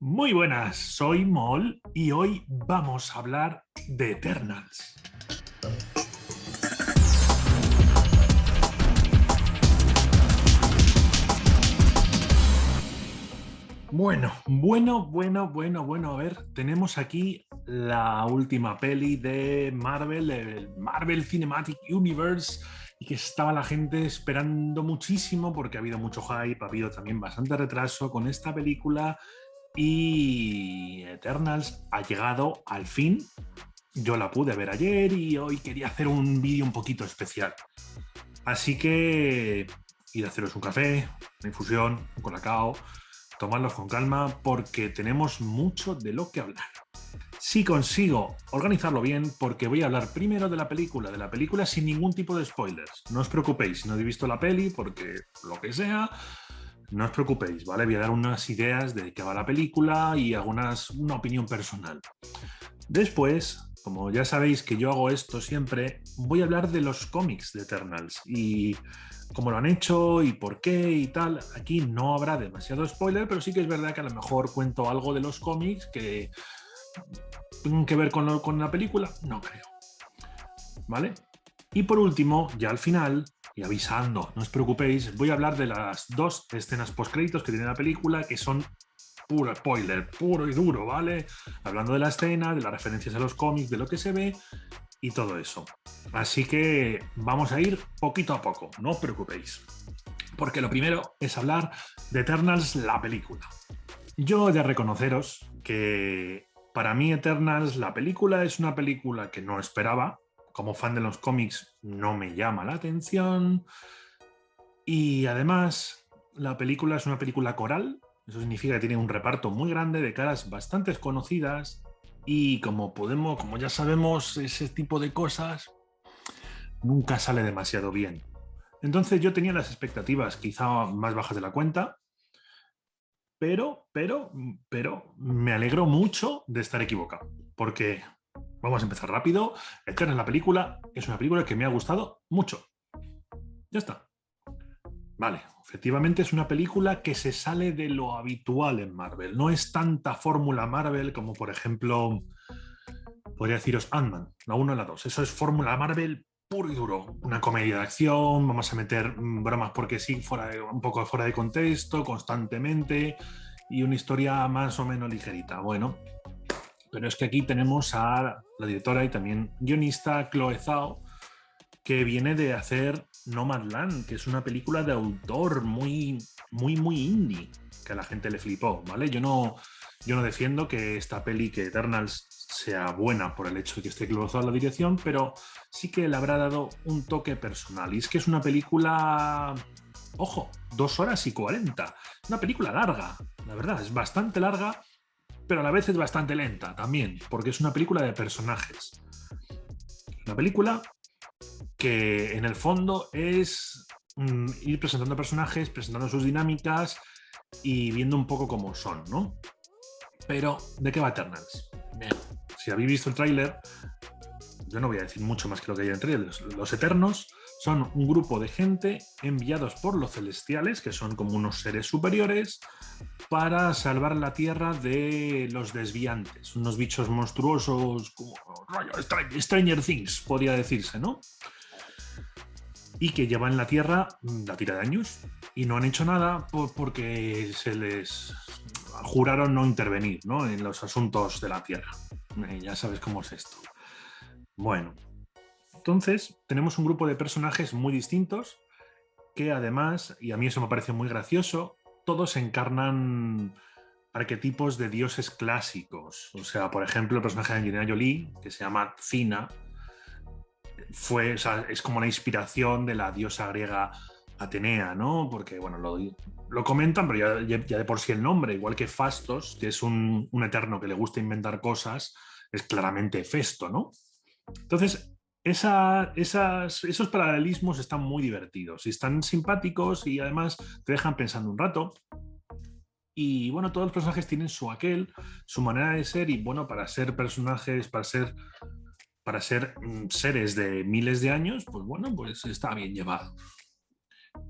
Muy buenas, soy Mol y hoy vamos a hablar de Eternals. Bueno. A ver, tenemos aquí la última peli de Marvel, el Marvel Cinematic Universe, y que estaba la gente esperando muchísimo porque ha habido mucho hype, ha habido también bastante retraso con esta película y Eternals ha llegado al fin. Yo la pude ver ayer y hoy quería hacer un vídeo un poquito especial. Así que ir a haceros un café, una infusión, un colacao, tomarlos con calma porque tenemos mucho de lo que hablar. Si consigo organizarlo bien, porque voy a hablar primero de la película sin ningún tipo de spoilers. No os preocupéis si no habéis visto la peli, porque lo que sea, no os preocupéis, ¿vale? Voy a dar unas ideas de qué va la película y una opinión personal. Después, como ya sabéis que yo hago esto siempre, voy a hablar de los cómics de Eternals y cómo lo han hecho y por qué y tal. Aquí no habrá demasiado spoiler, pero sí que es verdad que a lo mejor cuento algo de los cómics que tengan que ver con la película. No creo. ¿Vale? Y por último, ya al final, y avisando, no os preocupéis, voy a hablar de las dos escenas postcréditos que tiene la película, que son puro spoiler, puro y duro, ¿vale? Hablando de la escena, de las referencias a los cómics, de lo que se ve y todo eso. Así que vamos a ir poquito a poco, no os preocupéis. Porque lo primero es hablar de Eternals, la película. Yo he de reconoceros que para mí Eternals, la película, es una película que no esperaba. Como fan de los cómics no me llama la atención. Y además, la película es una película coral. Eso significa que tiene un reparto muy grande de caras bastante conocidas. Y como ya sabemos, ese tipo de cosas nunca sale demasiado bien. Entonces yo tenía las expectativas quizá más bajas de la cuenta, pero me alegro mucho de estar equivocado. Porque, vamos a empezar rápido, Eterna, la película, es una película que me ha gustado mucho. Ya está. Vale, efectivamente es una película que se sale de lo habitual en Marvel. No es tanta fórmula Marvel como, por ejemplo, podría deciros Ant-Man, la 1 y la 2. Eso es fórmula Marvel puro y duro. Una comedia de acción, vamos a meter bromas porque sí, un poco fuera de contexto, constantemente, y una historia más o menos ligerita. Bueno, pero es que aquí tenemos a la directora y también guionista Chloe Zhao, que viene de hacer Nomadland, que es una película de autor muy indie, que a la gente le flipó, ¿vale? Yo no defiendo que esta peli, que Eternals, sea buena por el hecho de que esté Chloe Zhao en la dirección, pero sí que le habrá dado un toque personal. Y es que es una película, ojo, 2 horas y 40. Una película larga, la verdad, es bastante larga, pero a la vez es bastante lenta también, porque es una película de personajes. Una película que en el fondo es ir presentando personajes, presentando sus dinámicas y viendo un poco cómo son, ¿no? Pero, ¿de qué va Eternals? Bien, si habéis visto el tráiler, yo no voy a decir mucho más que lo que hay en el tráiler. Los Eternos son un grupo de gente enviados por los celestiales, que son como unos seres superiores, para salvar la Tierra de los desviantes, unos bichos monstruosos como Stranger Things, podría decirse, ¿no? Y que llevan la Tierra la tira de años y no han hecho nada porque se les juraron no intervenir, ¿no?, en los asuntos de la Tierra. Ya sabes cómo es esto. Bueno, entonces tenemos un grupo de personajes muy distintos que además, y a mí eso me parece muy gracioso, todos encarnan arquetipos de dioses clásicos. O sea, por ejemplo, el personaje de Angelina Jolie, que se llama Cina, es como la inspiración de la diosa griega Atenea, ¿no? Porque, bueno, lo comentan, pero ya de por sí el nombre, igual que Fastos, que es un eterno que le gusta inventar cosas, es claramente Festo, ¿no? Entonces, esos paralelismos están muy divertidos y están simpáticos y además te dejan pensando un rato. Y bueno, todos los personajes tienen su aquel, su manera de ser, y bueno, para ser personajes, para ser seres de miles de años, pues bueno, pues está bien llevado.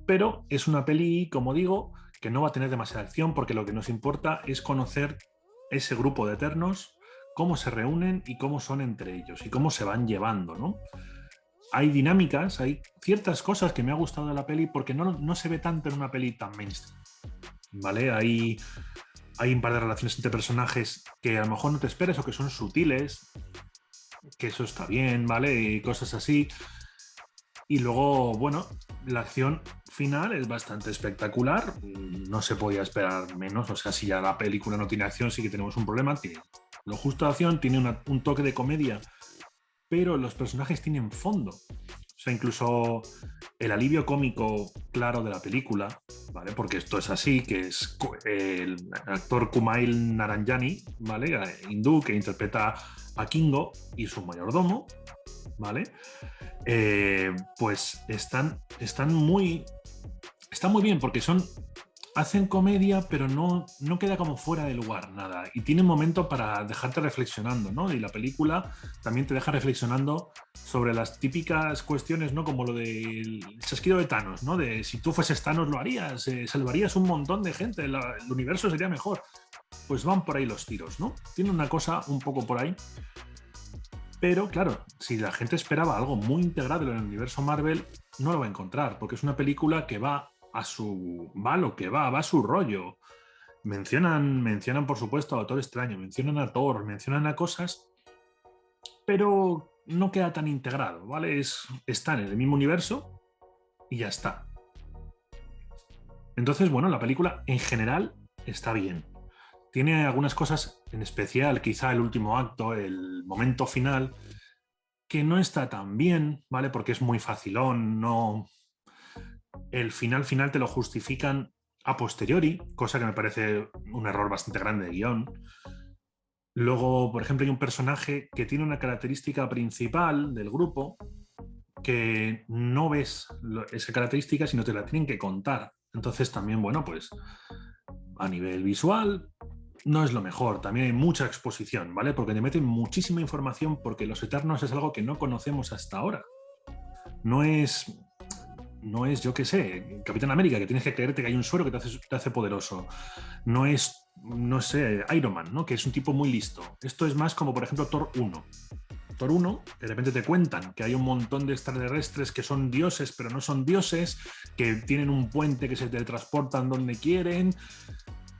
Pero es una peli, como digo, que no va a tener demasiada acción porque lo que nos importa es conocer ese grupo de Eternos, cómo se reúnen y cómo son entre ellos y cómo se van llevando, ¿no? Hay dinámicas, hay ciertas cosas que me ha gustado de la peli porque no se ve tanto en una peli tan mainstream, ¿vale? Hay un par de relaciones entre personajes que a lo mejor no te esperas o que son sutiles, que eso está bien, ¿vale? Y cosas así. Y luego, bueno, la acción final es bastante espectacular. No se podía esperar menos. O sea, si ya la película no tiene acción, sí que tenemos un problema. Tiene lo justo de acción, tiene un toque de comedia, pero los personajes tienen fondo. O sea, incluso el alivio cómico claro de la película, ¿vale? Porque esto es así, que es el actor Kumail Nanjiani, ¿vale? Hindú, que interpreta a Kingo y su mayordomo, ¿vale? Pues están muy bien porque hacen comedia, pero no queda como fuera de lugar nada. Y tiene un momento para dejarte reflexionando, ¿no? Y la película también te deja reflexionando sobre las típicas cuestiones, ¿no? Como lo del chasquido de Thanos, ¿no? De si tú fueses Thanos lo harías, salvarías un montón de gente, el universo sería mejor. Pues van por ahí los tiros, ¿no? Tiene una cosa un poco por ahí. Pero claro, si la gente esperaba algo muy integrado en el universo Marvel, no lo va a encontrar, porque es una película que va a lo que va a su rollo. Mencionan por supuesto a Doctor Extraño, mencionan a Thor, mencionan a cosas, pero no queda tan integrado, ¿vale? Está en el mismo universo y ya está. Entonces, bueno, la película en general está bien. Tiene algunas cosas en especial, quizá el último acto, el momento final, que no está tan bien, ¿vale? Porque es muy facilón, no... El final te lo justifican a posteriori, cosa que me parece un error bastante grande de guión. Luego, por ejemplo, hay un personaje que tiene una característica principal del grupo que no ves esa característica, sino te la tienen que contar. Entonces también, bueno, pues a nivel visual no es lo mejor. También hay mucha exposición, ¿vale? Porque te meten muchísima información porque los Eternos es algo que no conocemos hasta ahora. No es, yo qué sé, Capitán América, que tienes que creerte que hay un suero que te hace poderoso. No sé, Iron Man, ¿no? Que es un tipo muy listo. Esto es más como, por ejemplo, Thor 1. Thor 1, de repente te cuentan que hay un montón de extraterrestres que son dioses, pero no son dioses, que tienen un puente que se teletransportan donde quieren,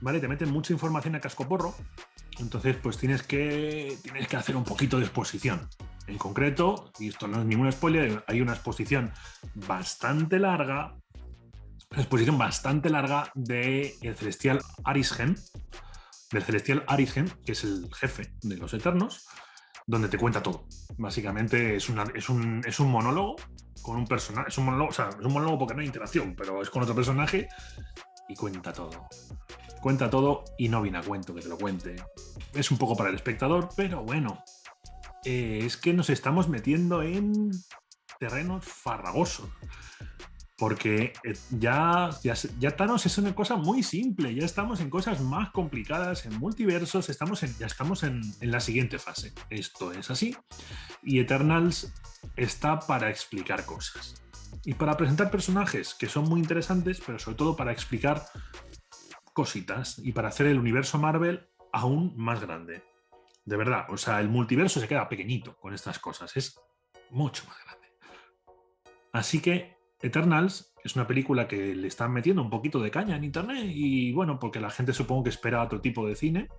¿vale? Te meten mucha información a cascoporro, entonces pues tienes que hacer un poquito de exposición. En concreto, y esto no es ningún spoiler, hay una exposición bastante larga, de el Celestial Arishem, que es el jefe de los Eternos, donde te cuenta todo. Básicamente es un monólogo con un personaje, es un monólogo porque no hay interacción, pero es con otro personaje y cuenta todo. Cuenta todo y no viene a cuento que te lo cuente. Es un poco para el espectador, pero bueno, es que nos estamos metiendo en terrenos farragosos. Porque ya Thanos es una cosa muy simple, ya estamos en cosas más complicadas, en multiversos, ya estamos en la siguiente fase. Esto es así. Y Eternals está para explicar cosas. Y para presentar personajes que son muy interesantes, pero sobre todo para explicar cositas y para hacer el universo Marvel aún más grande. De verdad, o sea, el multiverso se queda pequeñito con estas cosas, es mucho más grande. Así que Eternals es una película que le están metiendo un poquito de caña en internet y bueno, porque la gente supongo que espera otro tipo de cine.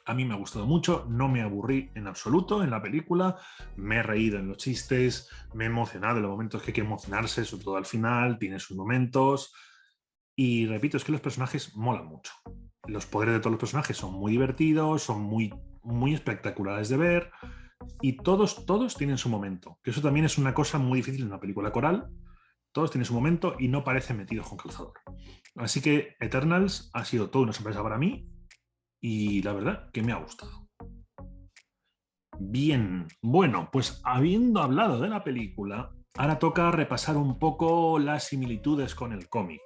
A mí me ha gustado mucho, no me aburrí en absoluto en la película, me he reído en los chistes, me he emocionado en los momentos que hay que emocionarse, sobre todo al final, tiene sus momentos. Y repito, es que los personajes molan mucho. Los poderes de todos los personajes son muy divertidos, son muy, muy espectaculares de ver y todos tienen su momento. Que eso también es una cosa muy difícil en una película coral. Todos tienen su momento y no parecen metidos con calzador. Así que Eternals ha sido toda una sorpresa para mí y la verdad que me ha gustado. Bien, bueno, pues habiendo hablado de la película, ahora toca repasar un poco las similitudes con el cómic.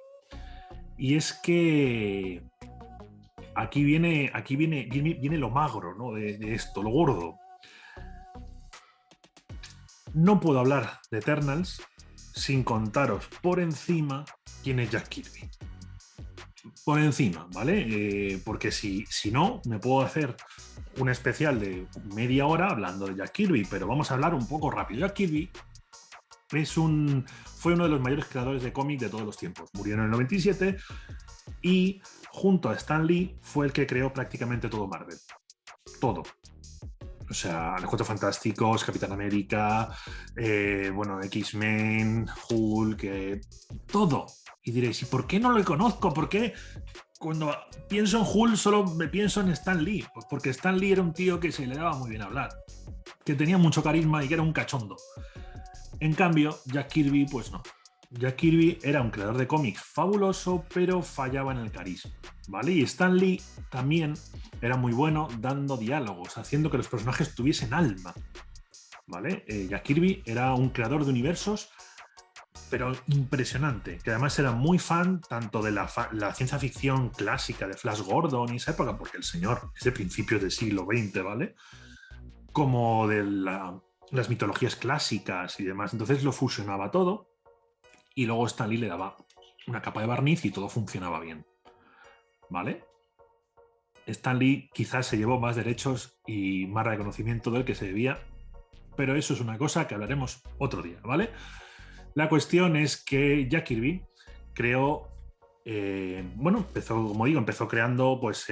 Y es que aquí viene lo magro, ¿no? de esto, lo gordo. No puedo hablar de Eternals sin contaros por encima quién es Jack Kirby. por encima, ¿vale? Porque si no, me puedo hacer un especial de media hora hablando de Jack Kirby, pero vamos a hablar un poco rápido. Jack Kirby fue uno de los mayores creadores de cómic de todos los tiempos. Murió en el 97 y junto a Stan Lee fue el que creó prácticamente todo Marvel. Todo. O sea, Los Cuatro Fantásticos, Capitán América, X-Men, Hulk, todo. Y diréis, ¿y por qué no lo conozco? ¿Por qué cuando pienso en Hulk solo me pienso en Stan Lee? Pues porque Stan Lee era un tío que se le daba muy bien hablar, que tenía mucho carisma y que era un cachondo. En cambio, Jack Kirby, pues no. Jack Kirby era un creador de cómics fabuloso, pero fallaba en el carisma, ¿vale? Y Stan Lee también era muy bueno dando diálogos, haciendo que los personajes tuviesen alma, ¿vale? Jack Kirby era un creador de universos, pero impresionante, que además era muy fan tanto de la ciencia ficción clásica de Flash Gordon y esa época, porque el señor es de principios del siglo XX, ¿vale? Como de las mitologías clásicas y demás. Entonces lo fusionaba todo y luego Stan Lee le daba una capa de barniz y todo funcionaba bien, ¿vale? Stan Lee quizás se llevó más derechos y más reconocimiento del que se debía, pero eso es una cosa que hablaremos otro día, ¿vale? La cuestión es que Jack Kirby creó, empezó creando pues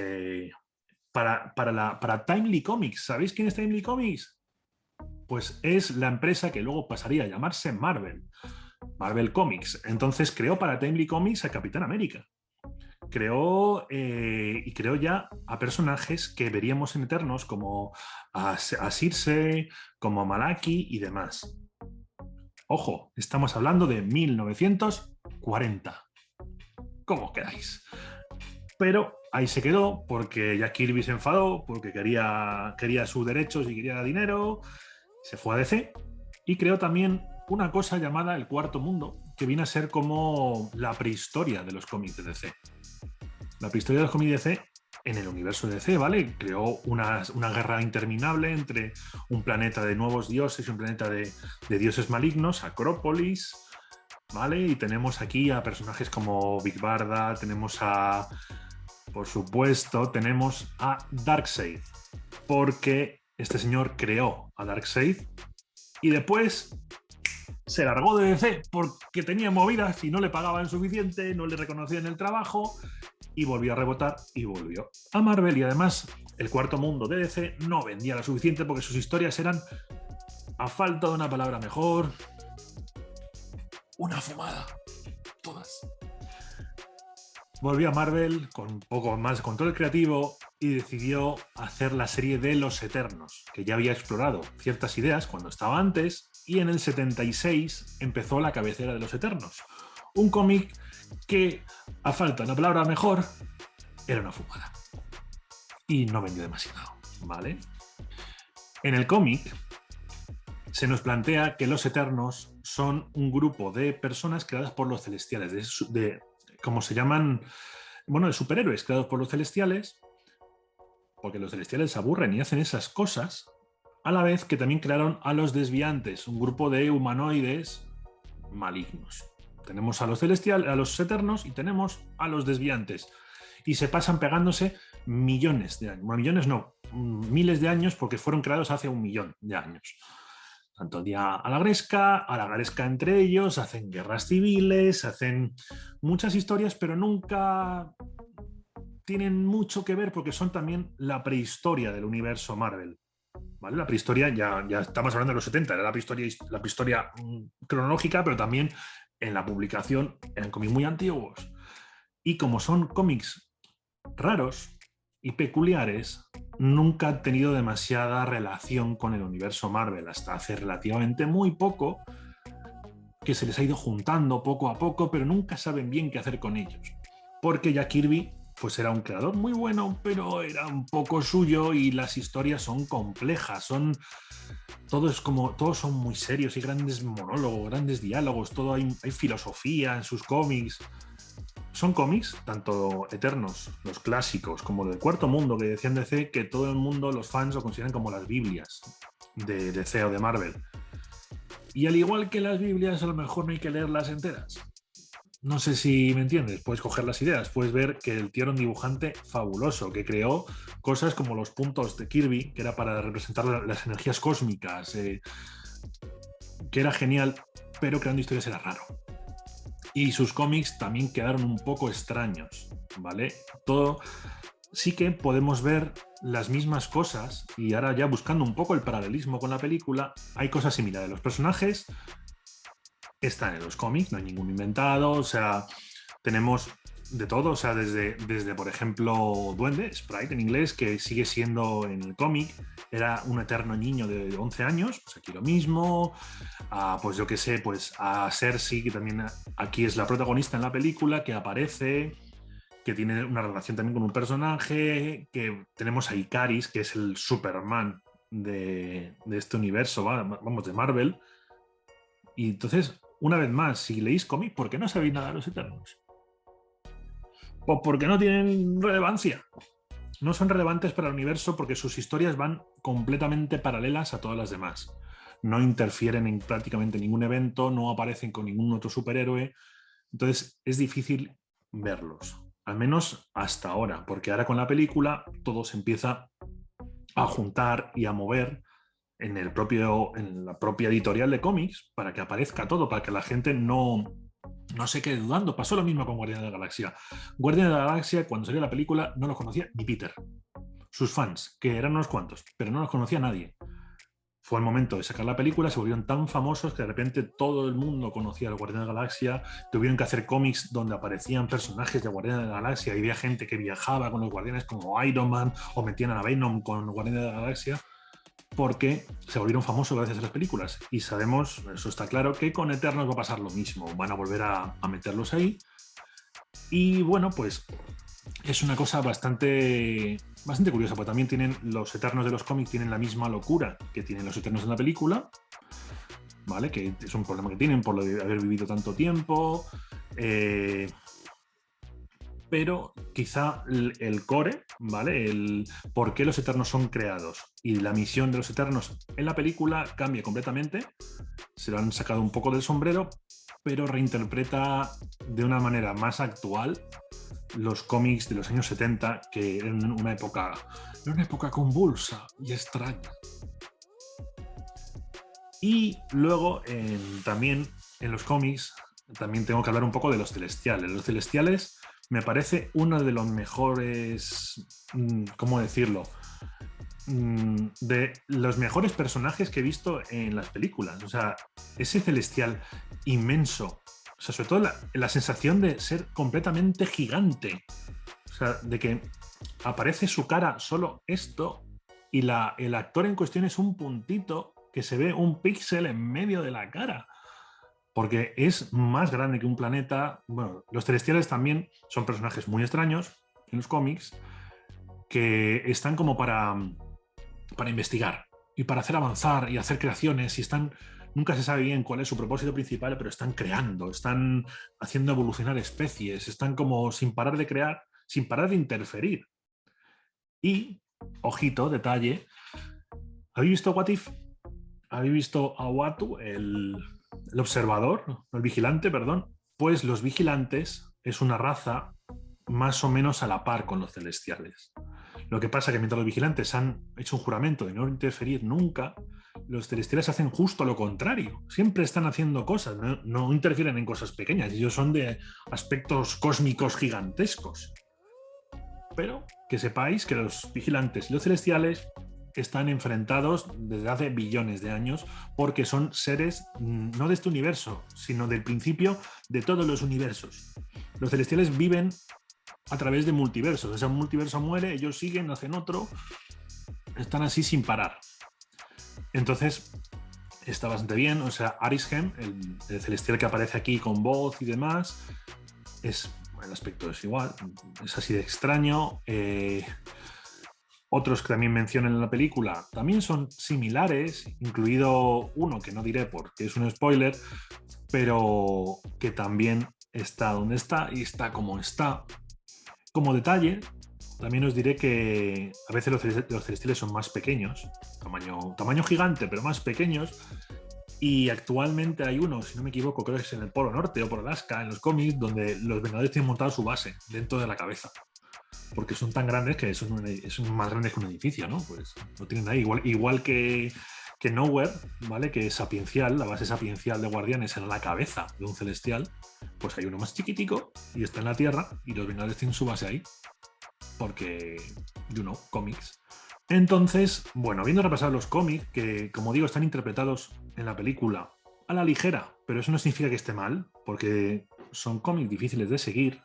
para Timely Comics. ¿Sabéis quién es Timely Comics? Pues es la empresa que luego pasaría a llamarse Marvel Comics. Entonces creó para Timely Comics a Capitán América. Creó ya a personajes que veríamos en Eternos como a Circe, como a Malaki y demás. Ojo, estamos hablando de 1940. ¿Cómo quedáis? Pero ahí se quedó porque Jack Kirby se enfadó, porque quería sus derechos y quería dinero, se fue a DC y creó también una cosa llamada El Cuarto Mundo, que viene a ser como la prehistoria de los cómics de DC. La prehistoria de los cómics de DC en el universo de DC, ¿vale? Creó una guerra interminable entre un planeta de nuevos dioses y un planeta de dioses malignos, Acrópolis, ¿vale? Y tenemos aquí a personajes como Big Barda, por supuesto, tenemos a Darkseid, porque este señor creó a Darkseid y después se largó de DC porque tenía movidas y no le pagaban suficiente, no le reconocían el trabajo y volvió a rebotar y volvió a Marvel. Y además el Cuarto Mundo de DC no vendía lo suficiente porque sus historias eran, a falta de una palabra mejor, una fumada, todas. Volvió a Marvel con un poco más control creativo y decidió hacer la serie de Los Eternos, que ya había explorado ciertas ideas cuando estaba antes, y en el 76 empezó la cabecera de Los Eternos, un cómic que, a falta de una palabra mejor, era una fumada y no vendió demasiado, ¿vale? En el cómic se nos plantea que los Eternos son un grupo de personas creadas por los Celestiales, como se llaman, de superhéroes creados por los Celestiales, porque los Celestiales se aburren y hacen esas cosas, a la vez que también crearon a los Desviantes, un grupo de humanoides malignos. Tenemos a los Celestiales, a los Eternos y tenemos a los Desviantes. Y se pasan pegándose millones de años. Bueno, millones no, miles de años porque fueron creados hace 1 millón de años. Tanto a la gresca entre ellos, hacen guerras civiles, hacen muchas historias, pero nunca tienen mucho que ver porque son también la prehistoria del universo Marvel. ¿Vale? La prehistoria, ya estamos hablando de los 70, era la prehistoria cronológica, pero también en la publicación eran cómics muy antiguos. Y como son cómics raros y peculiares, nunca han tenido demasiada relación con el universo Marvel, hasta hace relativamente muy poco, que se les ha ido juntando poco a poco, pero nunca saben bien qué hacer con ellos. Porque Jack Kirby pues era un creador muy bueno, pero era un poco suyo y las historias son complejas, todos son muy serios y grandes monólogos, grandes diálogos, hay filosofía en sus cómics. Son cómics, tanto Eternos, los clásicos, como del Cuarto Mundo, que decían DC, que todo el mundo, los fans, lo consideran como las Biblias de DC o de Marvel. Y al igual que las Biblias, a lo mejor no hay que leerlas enteras. no sé si me entiendes, puedes coger las ideas, puedes ver que el tío era un dibujante fabuloso, que creó cosas como los puntos de Kirby, que era para representar las energías cósmicas, que era genial, pero creando historias era raro. Y sus cómics también quedaron un poco extraños, ¿vale? Todo sí que podemos ver las mismas cosas y ahora ya buscando un poco el paralelismo con la película, hay cosas similares. Los personajes están en los cómics, no hay ninguno inventado, o sea, tenemos de todo, o sea, desde por ejemplo, Duende, Sprite en inglés, que sigue siendo en el cómic, era un eterno niño de 11 años, pues aquí lo mismo, pues yo qué sé, pues a Cersei, que también aquí es la protagonista en la película, que aparece, que tiene una relación también con un personaje, que tenemos a Ikaris, que es el Superman de este universo, vamos, de Marvel, y entonces, una vez más, si leéis cómic, ¿por qué no sabéis nada de los Eternos? Pues porque no tienen relevancia. No son relevantes para el universo porque sus historias van completamente paralelas a todas las demás. No interfieren en prácticamente ningún evento, no aparecen con ningún otro superhéroe. Entonces es difícil verlos, al menos hasta ahora, porque ahora con la película todo se empieza a juntar y a mover en la propia editorial de cómics para que aparezca todo, para que la gente no se quede dudando. Pasó lo mismo con Guardianes de la Galaxia. Guardianes de la Galaxia, cuando salió la película, no lo conocía ni Peter. Sus fans, que eran unos cuantos, pero no los conocía nadie. Fue el momento de sacar la película, se volvieron tan famosos que de repente todo el mundo conocía a los Guardianes de la Galaxia, tuvieron que hacer cómics donde aparecían personajes de Guardianes de la Galaxia y había gente que viajaba con los Guardianes como Iron Man o metían a Venom con los Guardianes de la Galaxia porque se volvieron famosos gracias a las películas. Y sabemos, eso está claro, que con Eternos va a pasar lo mismo. Van a volver a meterlos ahí. Y bueno, pues es una cosa bastante curiosa, porque también tienen los Eternos de los cómics, tienen la misma locura que tienen los Eternos en la película, ¿vale? Que es un problema que tienen por lo de haber vivido tanto tiempo. Pero quizá el core, ¿vale? El por qué los Eternos son creados y la misión de los Eternos en la película cambia completamente. Se lo han sacado un poco del sombrero, pero reinterpreta de una manera más actual los cómics de los años 70, que eran una época convulsa y extraña. Y luego también en los cómics también tengo que hablar un poco de los Celestiales. Los Celestiales me parece uno de los mejores, ¿cómo decirlo? De los mejores personajes que he visto en las películas. O sea, ese Celestial inmenso. O sea, sobre todo la sensación de ser completamente gigante. O sea, de que aparece su cara solo esto y el actor en cuestión es un puntito que se ve un píxel en medio de la cara. Porque es más grande que un planeta. Bueno, los Celestiales también son personajes muy extraños en los cómics que están como para investigar y para hacer avanzar y hacer creaciones y nunca se sabe bien cuál es su propósito principal, pero están creando, están haciendo evolucionar especies, están como sin parar de crear, sin parar de interferir. Y, ojito, detalle, ¿habéis visto What If? ¿Habéis visto a Uatu, el observador, el vigilante, perdón? Pues los vigilantes es una raza más o menos a la par con los celestiales. Lo que pasa es que mientras los vigilantes han hecho un juramento de no interferir nunca, los celestiales hacen justo lo contrario. Siempre están haciendo cosas, no interfieren en cosas pequeñas. Ellos son de aspectos cósmicos gigantescos. Pero que sepáis que los vigilantes y los celestiales están enfrentados desde hace billones de años porque son seres no de este universo, sino del principio de todos los universos. Los celestiales viven a través de multiversos. O sea, un multiverso muere, ellos siguen, hacen otro, están así sin parar. Entonces, está bastante bien. O sea, Arishem, el celestial que aparece aquí con voz y demás, el aspecto es igual, es así de extraño. Otros que también mencionan en la película también son similares, incluido uno que no diré porque es un spoiler, pero que también está donde está y está como está. Como detalle, también os diré que a veces los celestiales son más pequeños, tamaño gigante, pero más pequeños, Y actualmente hay uno, si no me equivoco, creo que es en el Polo Norte o por Alaska, en los cómics, donde los Vengadores tienen montado su base dentro de la cabeza. Porque son tan grandes que son más grandes que un edificio, ¿no? Pues lo tienen ahí. Igual que Nowhere, ¿vale? Que es sapiencial, la base sapiencial de Guardianes en la cabeza de un celestial, pues hay uno más chiquitico y está en la Tierra y los Vengadores tienen su base ahí. Porque, cómics. Entonces, bueno, habiendo repasado los cómics, que como digo, están interpretados en la película a la ligera, pero eso no significa que esté mal, porque son cómics difíciles de seguir,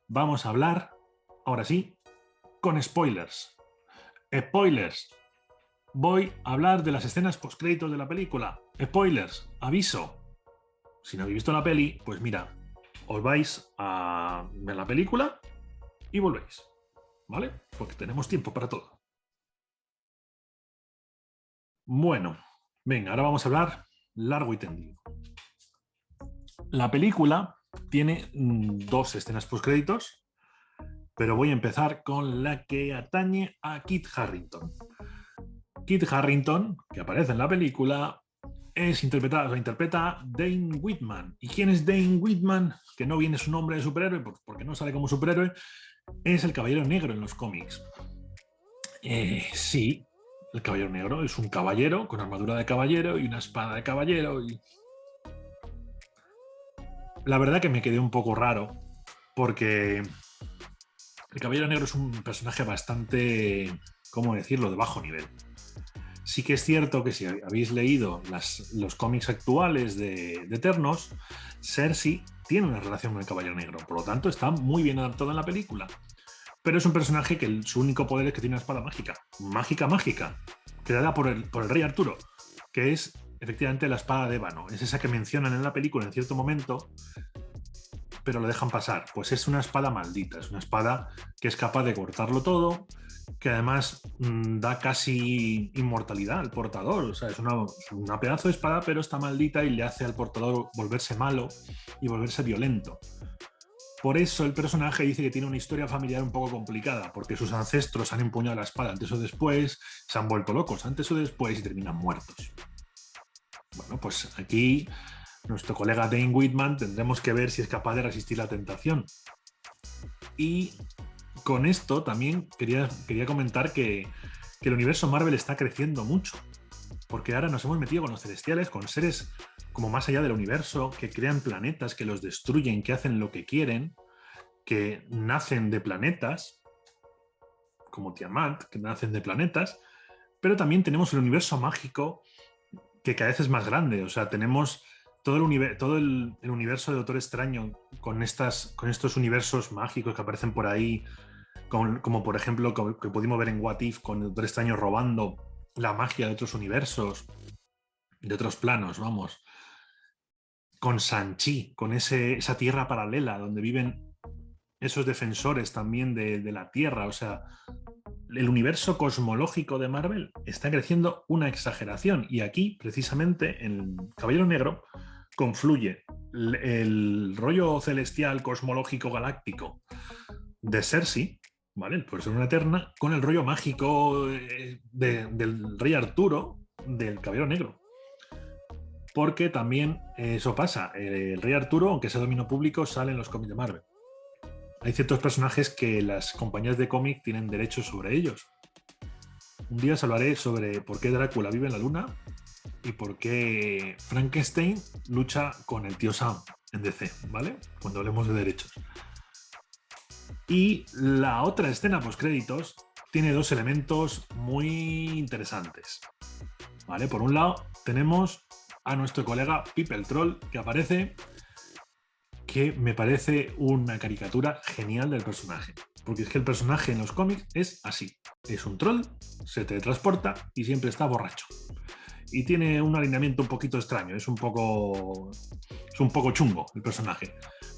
vamos a hablar, ahora sí, con spoilers. Spoilers. Voy a hablar de las escenas postcréditos de la película. Spoilers. Aviso. Si no habéis visto la peli, pues mira, os vais a ver la película y volvéis. ¿Vale? Porque tenemos tiempo para todo. Bueno, venga, ahora vamos a hablar largo y tendido. La película tiene 2 escenas postcréditos, pero voy a empezar con la que atañe a Kit Harington. Kit Harington, que aparece en la película, interpreta Dane Whitman. ¿Y quién es Dane Whitman? Que no viene su nombre de superhéroe, porque no sale como superhéroe, es el Caballero Negro en los cómics. Sí, el Caballero Negro es un caballero con armadura de caballero y una espada de caballero. La verdad que me quedé un poco raro, porque el Caballero Negro es un personaje bastante, ¿cómo decirlo?, de bajo nivel. Sí que es cierto que si habéis leído los cómics actuales de Eternos, Cersei tiene una relación con el Caballero Negro, por lo tanto está muy bien adaptado en la película. Pero es un personaje que su único poder es que tiene una espada mágica, creada por el rey Arturo, que es efectivamente la espada de ébano. Es esa que mencionan en la película en cierto momento, pero lo dejan pasar. Pues es una espada maldita, es una espada que es capaz de cortarlo todo, que además da casi inmortalidad al portador. O sea, es una pedazo de espada, pero está maldita y le hace al portador volverse malo y volverse violento. Por eso el personaje dice que tiene una historia familiar un poco complicada, porque sus ancestros han empuñado la espada antes o después, se han vuelto locos antes o después y terminan muertos. Bueno, pues aquí nuestro colega Dane Whitman tendremos que ver si es capaz de resistir la tentación. Y con esto también quería comentar que el universo Marvel está creciendo mucho, porque ahora nos hemos metido con los celestiales, con seres como más allá del universo, que crean planetas, que los destruyen, que hacen lo que quieren, que nacen de planetas, como Tiamat, que nacen de planetas, pero también tenemos el universo mágico, que cada vez es más grande. O sea, tenemos todo el universo de Doctor Extraño con estos universos mágicos que aparecen por ahí, como por ejemplo que pudimos ver en What If, con el Doctor Extraño robando la magia de otros universos, de otros planos, vamos. Con Shang-Chi, con esa tierra paralela donde viven esos defensores también de la Tierra. O sea, el universo cosmológico de Marvel está creciendo una exageración. Y aquí, precisamente, en Caballero Negro, confluye el rollo celestial, cosmológico, galáctico de Cersei, ¿vale? Por ser una eterna, con el rollo mágico del rey Arturo, del Caballero Negro. Porque también eso pasa. El rey Arturo, aunque sea dominio público, sale en los cómics de Marvel. Hay ciertos personajes que las compañías de cómic tienen derechos sobre ellos. Un día os hablaré sobre por qué Drácula vive en la luna y por qué Frankenstein lucha con el tío Sam en DC, ¿vale? Cuando hablemos de derechos. Y la otra escena postcréditos tiene 2 elementos muy interesantes, ¿vale? Por un lado, tenemos a nuestro colega Pip el Troll, que aparece, que me parece una caricatura genial del personaje. Porque es que el personaje en los cómics es así. Es un troll, se teletransporta y siempre está borracho. Y tiene un alineamiento un poquito extraño, es un poco chungo el personaje.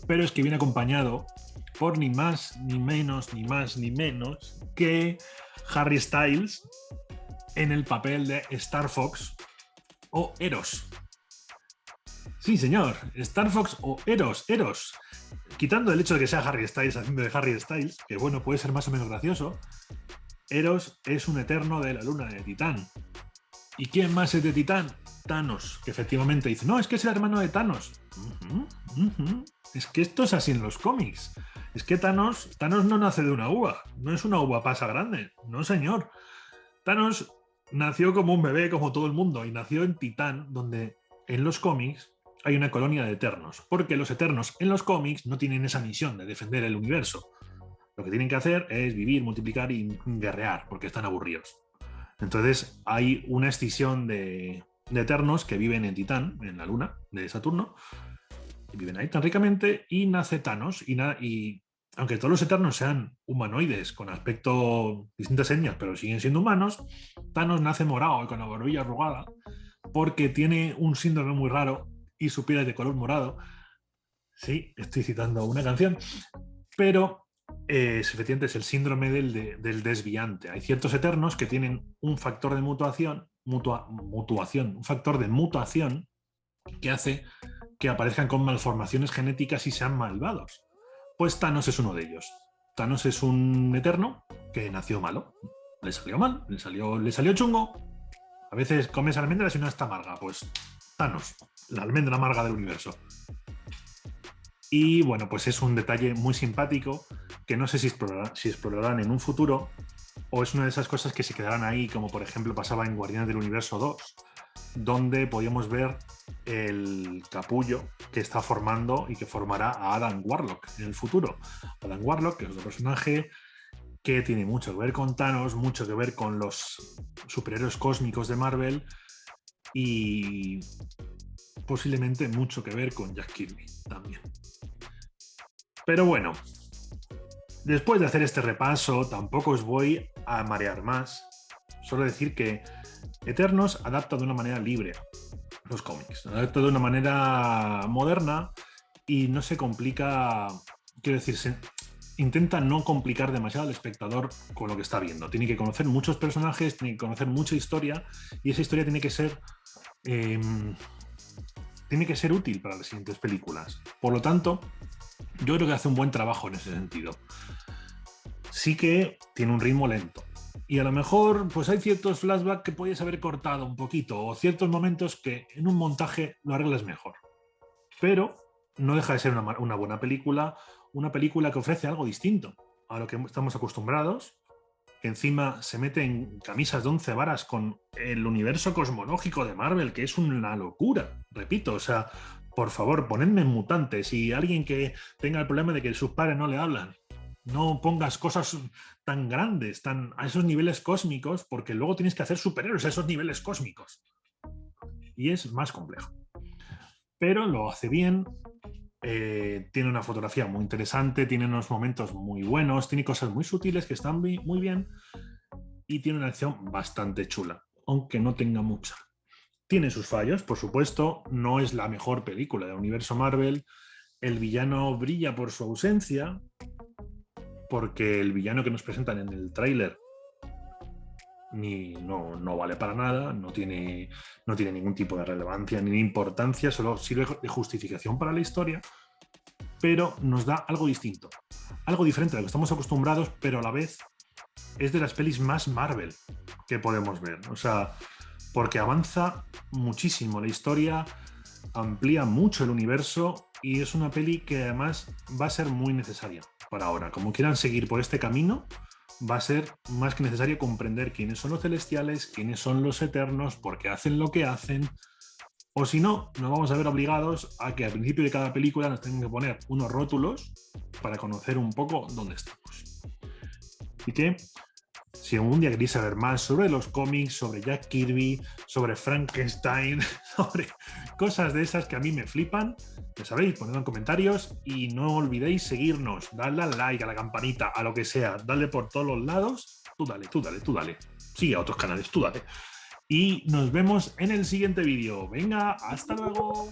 Pero es que viene acompañado por ni más, ni menos que Harry Styles en el papel de Star Fox o Eros. Sí, señor, Star Fox o Eros. Quitando el hecho de que sea Harry Styles haciendo de Harry Styles, que bueno, puede ser más o menos gracioso, Eros es un eterno de la luna de Titán. ¿Y quién más es de Titán? Thanos, que efectivamente dice, no, es que es el hermano de Thanos. Es que esto es así en los cómics. Es que Thanos no nace de una uva, no es una uva pasa grande, no señor. Thanos nació como un bebé, como todo el mundo, y nació en Titán, donde en los cómics hay una colonia de Eternos, porque los Eternos en los cómics no tienen esa misión de defender el universo. Lo que tienen que hacer es vivir, multiplicar y guerrear, porque están aburridos. Entonces hay una escisión de Eternos que viven en Titán, en la luna de Saturno, y viven ahí tan ricamente, y nace Thanos, y aunque todos los Eternos sean humanoides con aspecto distintas etnias, pero siguen siendo humanos, Thanos nace morado y con la barbilla arrugada porque tiene un síndrome muy raro y su piel es de color morado. Sí, estoy citando una canción, pero efectivamente es el síndrome del desviante. Hay ciertos Eternos que tienen un factor de mutuación, un factor de mutación que hace que aparezcan con malformaciones genéticas y sean malvados. Pues Thanos es uno de ellos. Thanos es un Eterno que nació malo. Le salió mal, le salió chungo. A veces comes almendras y no está amarga. Pues Thanos, la almendra amarga del universo. Y bueno, pues es un detalle muy simpático que no sé si explorarán en un futuro o es una de esas cosas que se quedarán ahí, como por ejemplo pasaba en Guardianes del Universo 2, donde podíamos ver el capullo que está formando y que formará a Adam Warlock en el futuro. Adam Warlock, que es otro personaje que tiene mucho que ver con Thanos, mucho que ver con los superhéroes cósmicos de Marvel y posiblemente mucho que ver con Jack Kirby también. Pero bueno, después de hacer este repaso, tampoco os voy a marear más. Solo decir que Eternos adapta de una manera libre los cómics, adapta de una manera moderna y no se complica, quiero decir, intenta no complicar demasiado al espectador con lo que está viendo. Tiene que conocer muchos personajes, tiene que conocer mucha historia y esa historia tiene que ser útil para las siguientes películas. Por lo tanto, yo creo que hace un buen trabajo en ese sentido. Sí que tiene un ritmo lento. Y a lo mejor pues hay ciertos flashbacks que podías haber cortado un poquito o ciertos momentos que en un montaje lo arreglas mejor. Pero no deja de ser una buena película, una película que ofrece algo distinto a lo que estamos acostumbrados, que encima se mete en camisas de 11 varas con el universo cosmológico de Marvel, que es una locura, repito, o sea, por favor, ponedme mutantes y alguien que tenga el problema de que sus padres no le hablan. No pongas cosas tan grandes, a esos niveles cósmicos, porque luego tienes que hacer superhéroes a esos niveles cósmicos. Y es más complejo. Pero lo hace bien, tiene una fotografía muy interesante, tiene unos momentos muy buenos, tiene cosas muy sutiles que están muy bien y tiene una acción bastante chula, aunque no tenga mucha. Tiene sus fallos, por supuesto, no es la mejor película del universo Marvel, el villano brilla por su ausencia, porque el villano que nos presentan en el tráiler no vale para nada, no tiene ningún tipo de relevancia ni de importancia, solo sirve de justificación para la historia, pero nos da algo distinto, algo diferente a lo que estamos acostumbrados, pero a la vez es de las pelis más Marvel que podemos ver, o sea, porque avanza muchísimo la historia, amplía mucho el universo y es una peli que además va a ser muy necesaria para ahora. Como quieran seguir por este camino, va a ser más que necesario comprender quiénes son los celestiales, quiénes son los eternos, por qué hacen lo que hacen, o si no, nos vamos a ver obligados a que al principio de cada película nos tengan que poner unos rótulos para conocer un poco dónde estamos. Así que, si algún día queréis saber más sobre los cómics, sobre Jack Kirby, sobre Frankenstein, sobre cosas de esas que a mí me flipan, ya sabéis, ponedlo en comentarios y no olvidéis seguirnos, darle al like, a la campanita, a lo que sea, dale por todos los lados, tú dale. Sigue a otros canales, tú dale. Y nos vemos en el siguiente vídeo. Venga, hasta luego.